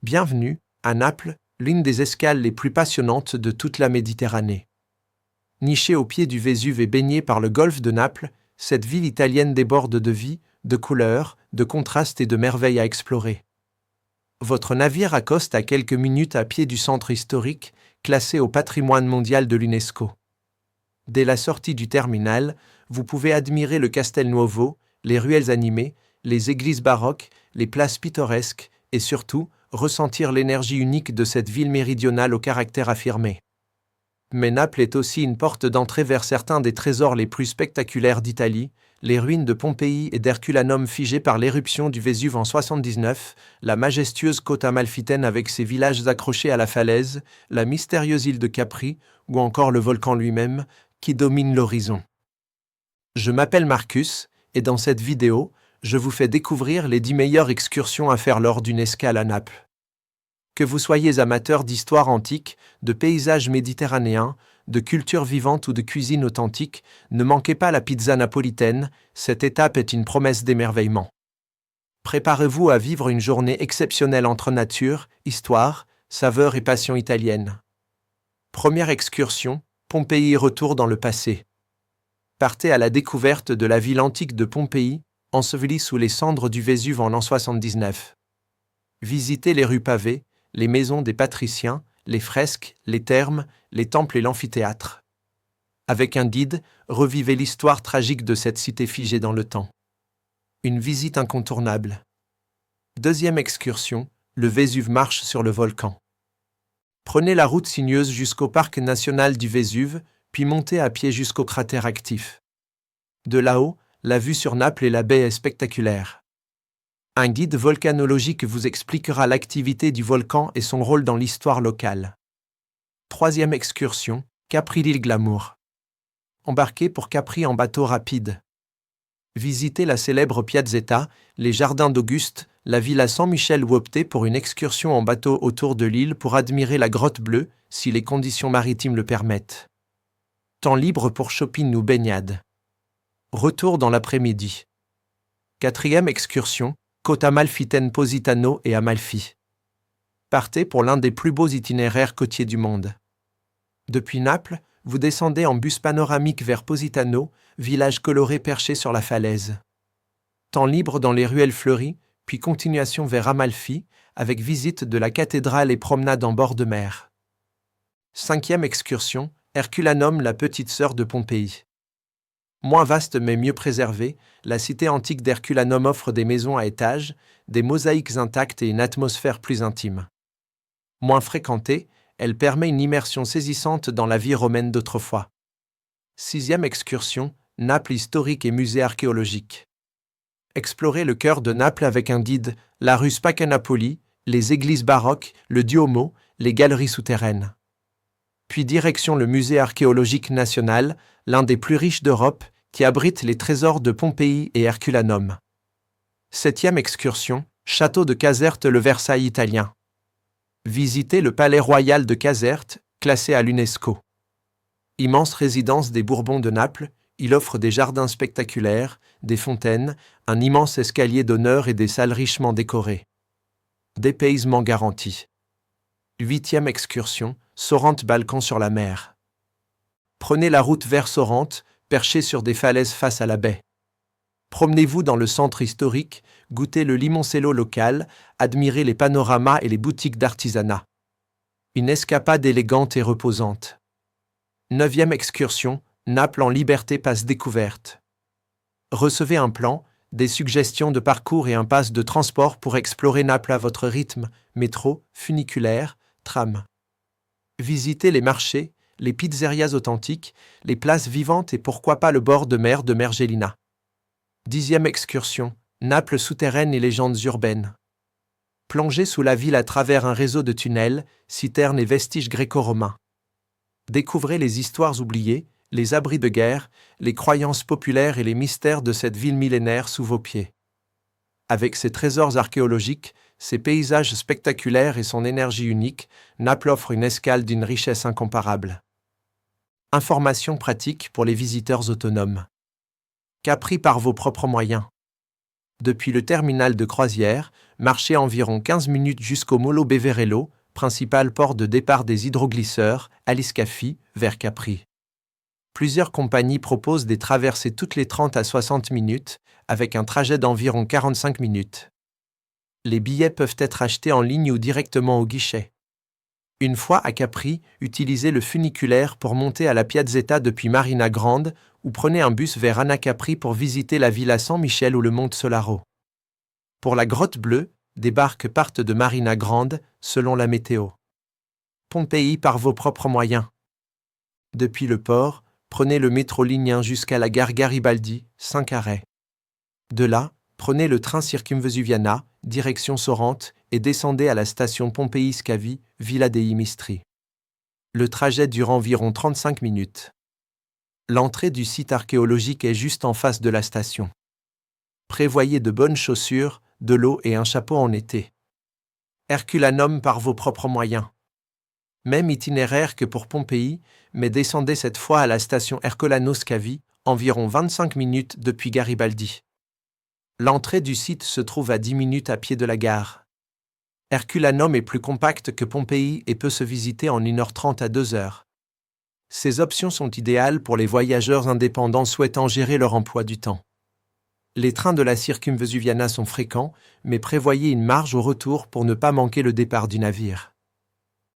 Bienvenue à Naples, l'une des escales les plus passionnantes de toute la Méditerranée. Nichée au pied du Vésuve et baignée par le golfe de Naples, cette ville italienne déborde de vie, de couleurs, de contrastes et de merveilles à explorer. Votre navire accoste à quelques minutes à pied du centre historique, classé au patrimoine mondial de l'UNESCO. Dès la sortie du terminal, vous pouvez admirer le Castel Nuovo, les ruelles animées, les églises baroques, les places pittoresques et surtout, ressentir l'énergie unique de cette ville méridionale au caractère affirmé. Mais Naples est aussi une porte d'entrée vers certains des trésors les plus spectaculaires d'Italie, les ruines de Pompéi et d'Herculanum figées par l'éruption du Vésuve en 79, la majestueuse côte amalfitaine avec ses villages accrochés à la falaise, la mystérieuse île de Capri ou encore le volcan lui-même qui domine l'horizon. Je m'appelle Marcus et dans cette vidéo, je vous fais découvrir les 10 meilleures excursions à faire lors d'une escale à Naples. Que vous soyez amateur d'histoire antique, de paysages méditerranéens, de culture vivante ou de cuisine authentique, ne manquez pas la pizza napolitaine, cette étape est une promesse d'émerveillement. Préparez-vous à vivre une journée exceptionnelle entre nature, histoire, saveurs et passion italienne. Première excursion, Pompéi retour dans le passé. Partez à la découverte de la ville antique de Pompéi, ensevelie sous les cendres du Vésuve en l'an 79. Visitez les rues pavées, les maisons des patriciens, les fresques, les thermes, les temples et l'amphithéâtre. Avec un guide, revivez l'histoire tragique de cette cité figée dans le temps. Une visite incontournable. Deuxième excursion, le Vésuve marche sur le volcan. Prenez la route sinueuse jusqu'au parc national du Vésuve, puis montez à pied jusqu'au cratère actif. De là-haut, la vue sur Naples et la baie est spectaculaire. Un guide volcanologique vous expliquera l'activité du volcan et son rôle dans l'histoire locale. Troisième excursion, Capri l'île Glamour. Embarquez pour Capri en bateau rapide. Visitez la célèbre Piazzetta, les jardins d'Auguste, la villa San Michel ou optez pour une excursion en bateau autour de l'île pour admirer la grotte bleue, si les conditions maritimes le permettent. Temps libre pour shopping ou baignade. Retour dans l'après-midi. Quatrième excursion, côte amalfitaine Positano et Amalfi. Partez pour l'un des plus beaux itinéraires côtiers du monde. Depuis Naples, vous descendez en bus panoramique vers Positano, village coloré perché sur la falaise. Temps libre dans les ruelles fleuries, puis continuation vers Amalfi, avec visite de la cathédrale et promenade en bord de mer. Cinquième excursion, Herculanum, la petite sœur de Pompéi. Moins vaste mais mieux préservée, la cité antique d'Herculanum offre des maisons à étages, des mosaïques intactes et une atmosphère plus intime. Moins fréquentée, elle permet une immersion saisissante dans la vie romaine d'autrefois. Sixième excursion, Naples historique et musée archéologique. Explorez le cœur de Naples avec un guide, la rue Spaccanapoli, les églises baroques, le Duomo, les galeries souterraines. Puis direction le musée archéologique national, l'un des plus riches d'Europe, qui abrite les trésors de Pompéi et Herculanum. Septième excursion, château de Caserte, le Versailles italien. Visitez le palais royal de Caserte, classé à l'UNESCO. Immense résidence des Bourbons de Naples, il offre des jardins spectaculaires, des fontaines, un immense escalier d'honneur et des salles richement décorées. Dépaysement garanti. Huitième excursion, Sorrente balcon sur la mer. Prenez la route vers Sorrente, perchée sur des falaises face à la baie. Promenez-vous dans le centre historique, goûtez le limoncello local, admirez les panoramas et les boutiques d'artisanat. Une escapade élégante et reposante. Neuvième excursion, Naples en liberté passe découverte. Recevez un plan, des suggestions de parcours et un pass de transport pour explorer Naples à votre rythme, métro, funiculaire, tram. Visitez les marchés, les pizzerias authentiques, les places vivantes et pourquoi pas le bord de mer de Mergellina. Dixième excursion, Naples souterraine et légendes urbaines. Plongez sous la ville à travers un réseau de tunnels, citernes et vestiges gréco-romains. Découvrez les histoires oubliées, les abris de guerre, les croyances populaires et les mystères de cette ville millénaire sous vos pieds. Avec ses trésors archéologiques, ses paysages spectaculaires et son énergie unique, Naples offre une escale d'une richesse incomparable. Informations pratiques pour les visiteurs autonomes. Capri par vos propres moyens. Depuis le terminal de croisière, marchez environ 15 minutes jusqu'au Molo Beverello, principal port de départ des hydroglisseurs, à Liscafi, vers Capri. Plusieurs compagnies proposent des traversées toutes les 30 à 60 minutes, avec un trajet d'environ 45 minutes. Les billets peuvent être achetés en ligne ou directement au guichet. Une fois à Capri, utilisez le funiculaire pour monter à la Piazzetta depuis Marina Grande ou prenez un bus vers Anacapri pour visiter la Villa San Michel ou le Monte Solaro. Pour la Grotte Bleue, des barques partent de Marina Grande selon la météo. Pompéi par vos propres moyens. Depuis le port, prenez le métro lignien jusqu'à la gare Garibaldi, 5 arrêts. De là, prenez le train Circumvesuviana, direction Sorrente, et descendez à la station Pompei Scavi, Villa dei Mistri. Le trajet dure environ 35 minutes. L'entrée du site archéologique est juste en face de la station. Prévoyez de bonnes chaussures, de l'eau et un chapeau en été. Herculanum par vos propres moyens. Même itinéraire que pour Pompéi, mais descendez cette fois à la station Ercolano Scavi, environ 25 minutes depuis Garibaldi. L'entrée du site se trouve à 10 minutes à pied de la gare. Herculanum est plus compact que Pompéi et peut se visiter en 1h30 à 2h. Ces options sont idéales pour les voyageurs indépendants souhaitant gérer leur emploi du temps. Les trains de la Circumvesuviana sont fréquents, mais prévoyez une marge au retour pour ne pas manquer le départ du navire.